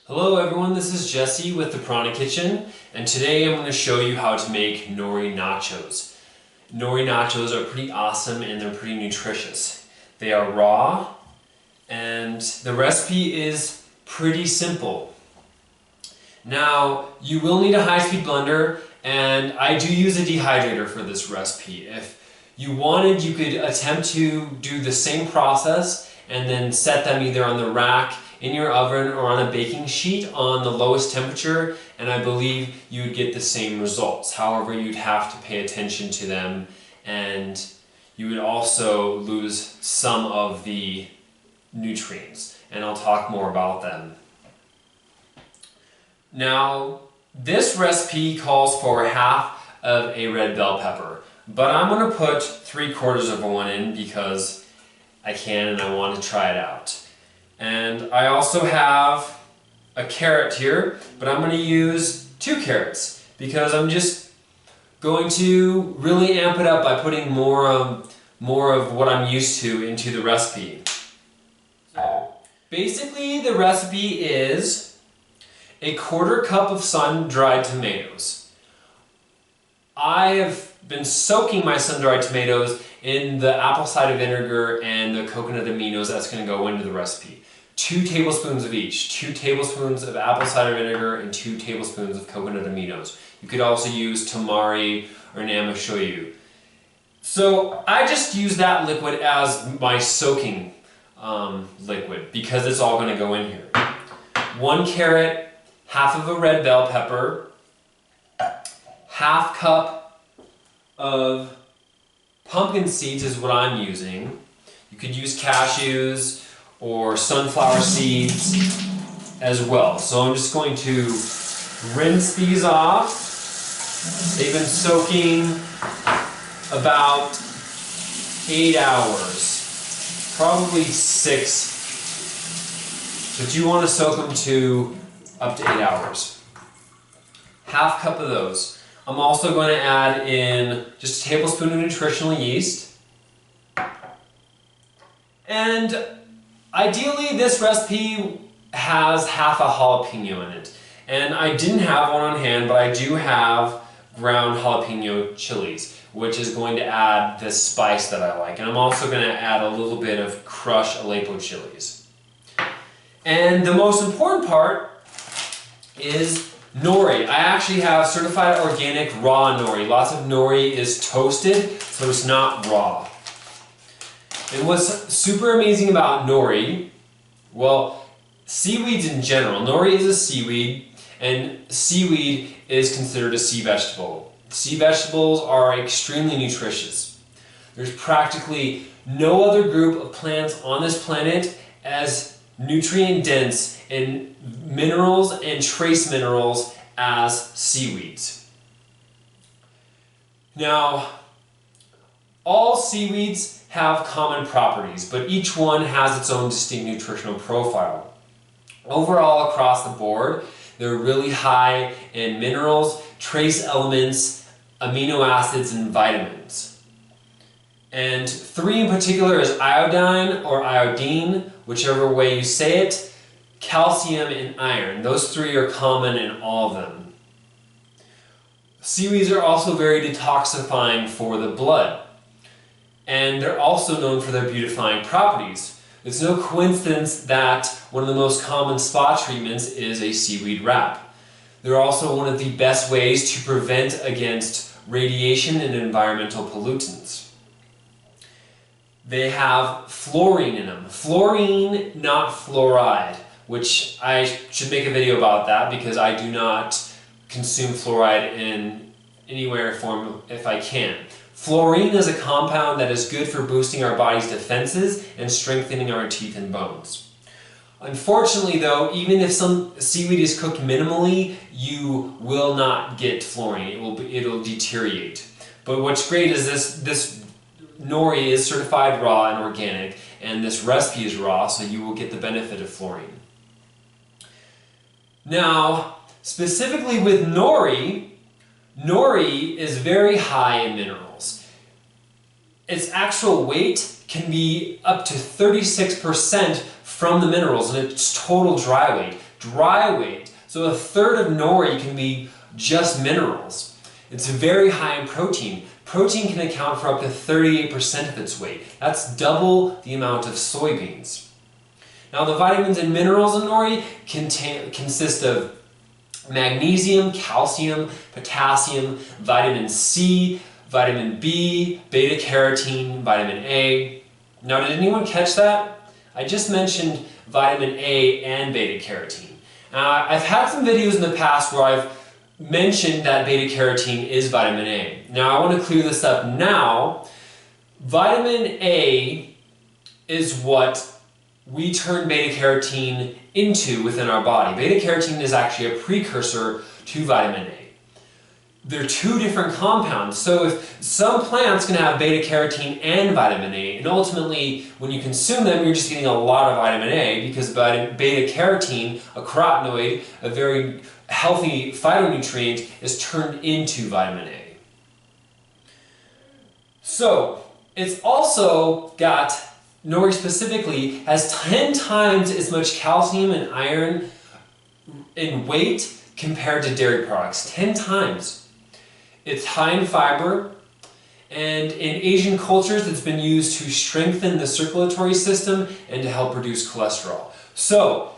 Hello everyone, this is Jesse with the Piranha Kitchen, and today I'm going to show you how to make nori nachos. Nori nachos are pretty awesome and they're pretty nutritious. They are raw, and the recipe is pretty simple. Now, you will need a high-speed blender, and I do use a dehydrator for this recipe. If you wanted, you could attempt to do the same process and then set them either on the rack in your oven or on a baking sheet on the lowest temperature, and I believe you would get the same results. However, you'd have to pay attention to them, and you would also lose some of the nutrients, and I'll talk more about them. Now, this recipe calls for half of a red bell pepper, but I'm going to put 3/4 of one in because I can and I want to try it out. And I also have a carrot here, but I'm going to use 2 carrots because I'm just going to really amp it up by putting more of what I'm used to into the recipe. So basically the recipe is a 1/4 cup of sun-dried tomatoes. I have been soaking my sun-dried tomatoes in the apple cider vinegar and the coconut aminos that's going to go into the recipe. 2 tablespoons of each. 2 tablespoons of apple cider vinegar and 2 tablespoons of coconut aminos. You could also use tamari or namashoyu. So I just use that liquid as my soaking liquid because it's all going to go in here. 1 carrot, half of a red bell pepper, half cup of pumpkin seeds is what I'm using. You could use cashews or sunflower seeds as well. So I'm just going to rinse these off. They've been soaking about 8 hours, probably 6, but you want to soak them to up to 8 hours. Half cup of those. I'm also going to add in just a tablespoon of nutritional yeast. And ideally this recipe has half a jalapeno in it. And I didn't have one on hand, but I do have ground jalapeno chilies, which is going to add the spice that I like. And I'm also going to add a little bit of crushed Aleppo chilies. And the most important part is nori. I actually have certified organic raw nori. Lots of nori is toasted, so it's not raw. And what's super amazing about nori, well, seaweeds in general. Nori is a seaweed, and seaweed is considered a sea vegetable. Sea vegetables are extremely nutritious. There's practically no other group of plants on this planet as nutrient dense in minerals and trace minerals as seaweeds. Now, all seaweeds have common properties, but each one has its own distinct nutritional profile. Overall, across the board, they're really high in minerals, trace elements, amino acids, and vitamins. And 3 in particular is iodine or iodine, whichever way you say it, calcium, and iron. Those 3 are common in all of them. Seaweeds are also very detoxifying for the blood. And they're also known for their beautifying properties. It's no coincidence that one of the most common spa treatments is a seaweed wrap. They're also one of the best ways to prevent against radiation and environmental pollutants. They have fluorine in them. Fluorine, not fluoride, which I should make a video about that because I do not consume fluoride in any way or form if I can. Fluorine is a compound that is good for boosting our body's defenses and strengthening our teeth and bones. Unfortunately though, even if some seaweed is cooked minimally, you will not get fluorine. It'll deteriorate. But what's great is this nori is certified raw and organic, and this recipe is raw, so you will get the benefit of fluorine. Now, specifically with nori is very high in minerals. Its actual weight can be up to 36% from the minerals, and its total dry weight. dry weight. So a third of nori can be just minerals. It's very high in protein. Protein can account for up to 38% of its weight. That's double the amount of soybeans. Now the vitamins and minerals in nori consist of magnesium, calcium, potassium, vitamin C, vitamin B, beta carotene, vitamin A. Now did anyone catch that? I just mentioned vitamin A and beta carotene. I've had some videos in the past where I've mentioned that beta carotene is vitamin A. Now I want to clear this up now. Vitamin A is what we turn beta carotene into within our body. Beta carotene is actually a precursor to vitamin A. They're two different compounds, so if some plants can have beta carotene and vitamin A, and ultimately when you consume them you're just getting a lot of vitamin A because beta carotene, a carotenoid, a very healthy phytonutrient, is turned into vitamin A. So it's also got, nori specifically, has 10 times as much calcium and iron in weight compared to dairy products. 10 times. It's high in fiber, and in Asian cultures it's been used to strengthen the circulatory system and to help reduce cholesterol. So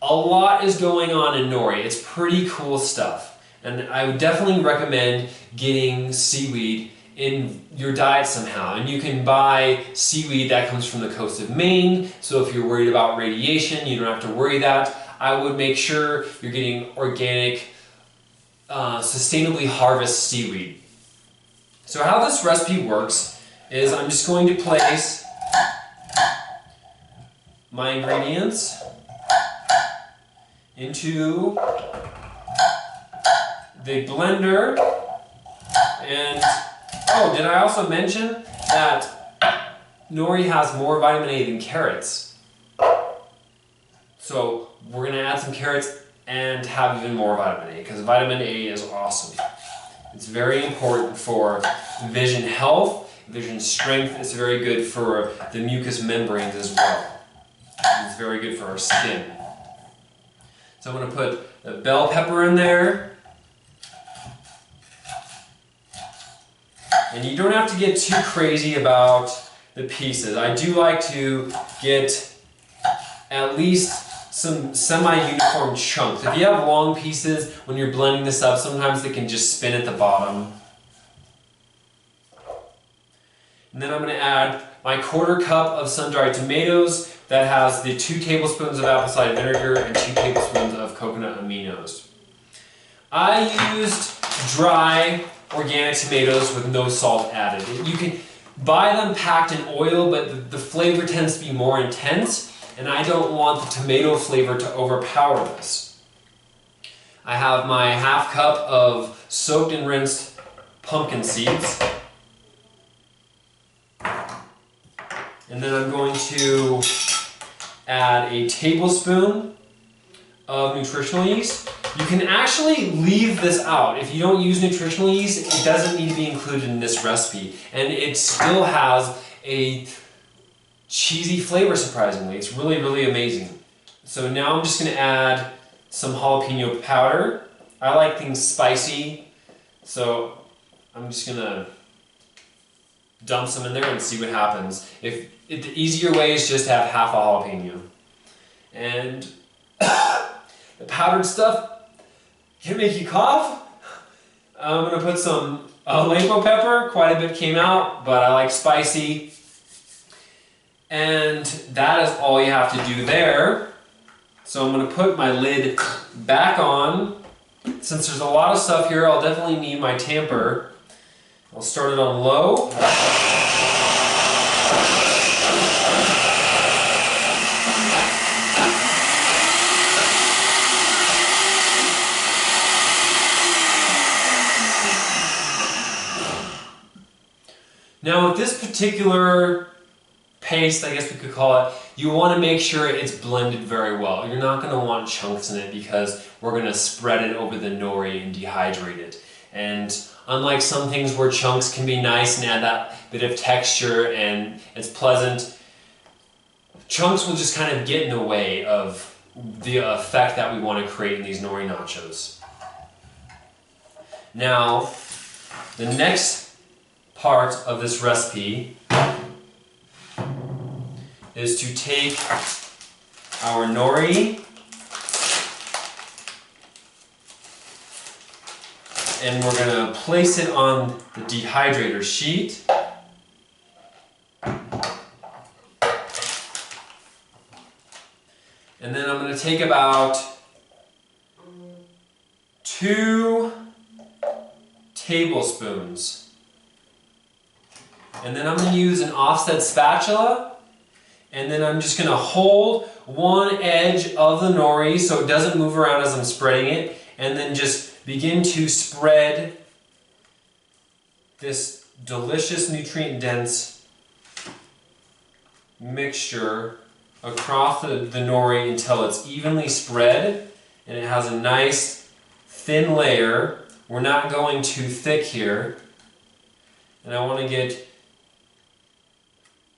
a lot is going on in nori. It's pretty cool stuff, and I would definitely recommend getting seaweed in your diet somehow. And you can buy seaweed that comes from the coast of Maine, so if you're worried about radiation you don't have to worry that. I would make sure you're getting organic, sustainably harvest seaweed. So how this recipe works is I'm just going to place my ingredients into the blender, and oh, did I also mention that nori has more vitamin A than carrots? So we're going to add some carrots and have even more vitamin A, because vitamin A is awesome. It's very important for vision health, vision strength. It's very good for the mucous membranes as well. It's very good for our skin. So I'm going to put the bell pepper in there. And you don't have to get too crazy about the pieces. I do like to get at least some semi-uniform chunks. If you have long pieces, when you're blending this up, sometimes they can just spin at the bottom. And then I'm going to add my 1/4 cup of sun-dried tomatoes that has the 2 tablespoons of apple cider vinegar and 2 tablespoons of coconut aminos. I used dry organic tomatoes with no salt added. You can buy them packed in oil, but the flavor tends to be more intense, and I don't want the tomato flavor to overpower this. I have my 1/2 cup of soaked and rinsed pumpkin seeds. And then I'm going to add a tablespoon of nutritional yeast. You can actually leave this out. If you don't use nutritional yeast, it doesn't need to be included in this recipe. And it still has a cheesy flavor, surprisingly. It's really, really amazing. So now I'm just going to add some jalapeno powder. I like things spicy, so I'm just going to dump some in there and see what happens. If the easier way is just to have half a jalapeno. And the powdered stuff can make you cough. I'm going to put some Jalapeno pepper. Quite a bit came out, but I like spicy. And that is all you have to do there. So I'm going to put my lid back on. Since there's a lot of stuff here, I'll definitely need my tamper. I'll start it on low. Now with this particular paste, I guess we could call it, you want to make sure it's blended very well. You're not going to want chunks in it because we're going to spread it over the nori and dehydrate it. And unlike some things where chunks can be nice and add that bit of texture and it's pleasant, chunks will just kind of get in the way of the effect that we want to create in these nori nachos. Now, the next part of this recipe is to take our nori and we're going to place it on the dehydrator sheet. And then I'm going to take about 2 tablespoons. And then I'm going to use an offset spatula. And then I'm just going to hold one edge of the nori so it doesn't move around as I'm spreading it. And then just begin to spread this delicious nutrient-dense mixture across the nori until it's evenly spread and it has a nice thin layer. We're not going too thick here. And I want to get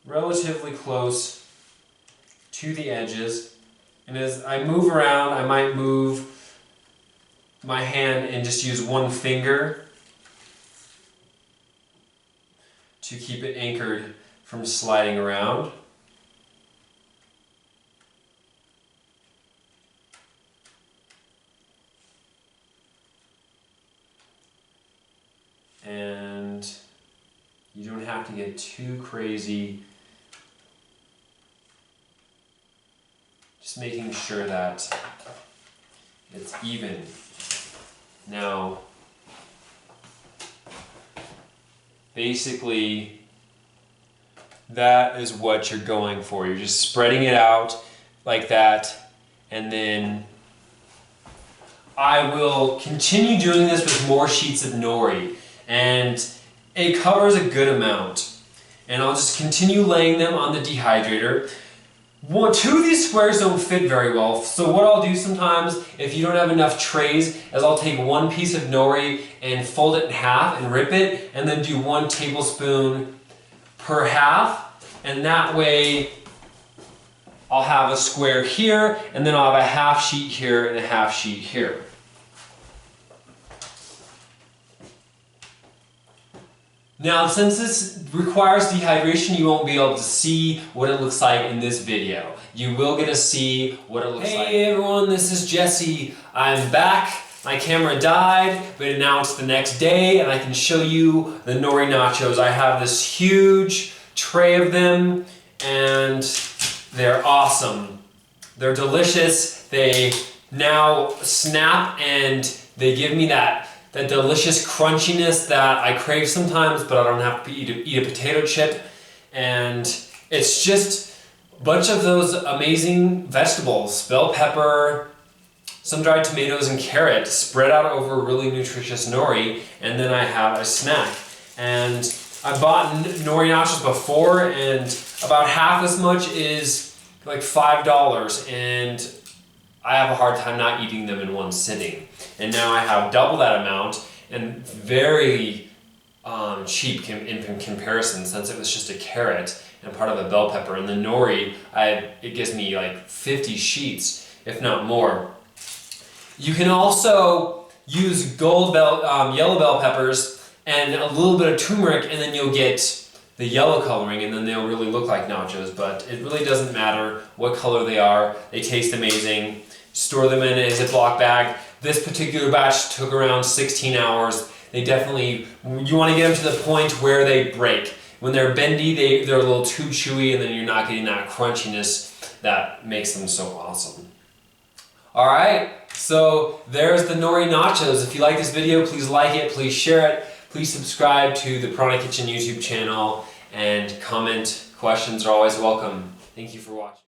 relatively close to the edges. And as I move around, I might move my hand and just use one finger to keep it anchored from sliding around. And you don't have to get too crazy. Just making sure that it's even. Now, basically, that is what you're going for. You're just spreading it out like that, and then I will continue doing this with more sheets of nori, and it covers a good amount. And I'll just continue laying them on the dehydrator. 2 of these squares don't fit very well, so what I'll do sometimes, if you don't have enough trays, is I'll take 1 piece of nori and fold it in half and rip it, and then do 1 tablespoon per half, and that way I'll have a square here, and then I'll have a half sheet here and a half sheet here. Now, since this requires dehydration, you won't be able to see what it looks like in this video. You will get to see what it looks like. Hey everyone, this is Jesse. I'm back. My camera died, but now it's the next day and I can show you the nori nachos. I have this huge tray of them and they're awesome. They're delicious. They now snap and they give me that delicious crunchiness that I crave sometimes, but I don't have to eat a potato chip. And it's just a bunch of those amazing vegetables, bell pepper, some dried tomatoes and carrot spread out over really nutritious nori, and then I have a snack. And I bought nori nachos before, and about half as much is like $5, and I have a hard time not eating them in one sitting. And now I have double that amount and very cheap in comparison, since it was just a carrot and part of a bell pepper. And the nori, it gives me like 50 sheets, if not more. You can also use yellow bell peppers and a little bit of turmeric, and then you'll get the yellow coloring, and then they'll really look like nachos. But it really doesn't matter what color they are. They taste amazing. Store them in a Ziploc bag. This particular batch took around 16 hours. They definitely, you want to get them to the point where they break. When they're bendy, they're a little too chewy, and then you're not getting that crunchiness that makes them so awesome. Alright, so there's the nori nachos. If you like this video, please like it, please share it, please subscribe to the Piranha Kitchen YouTube channel, and comment. Questions are always welcome. Thank you for watching.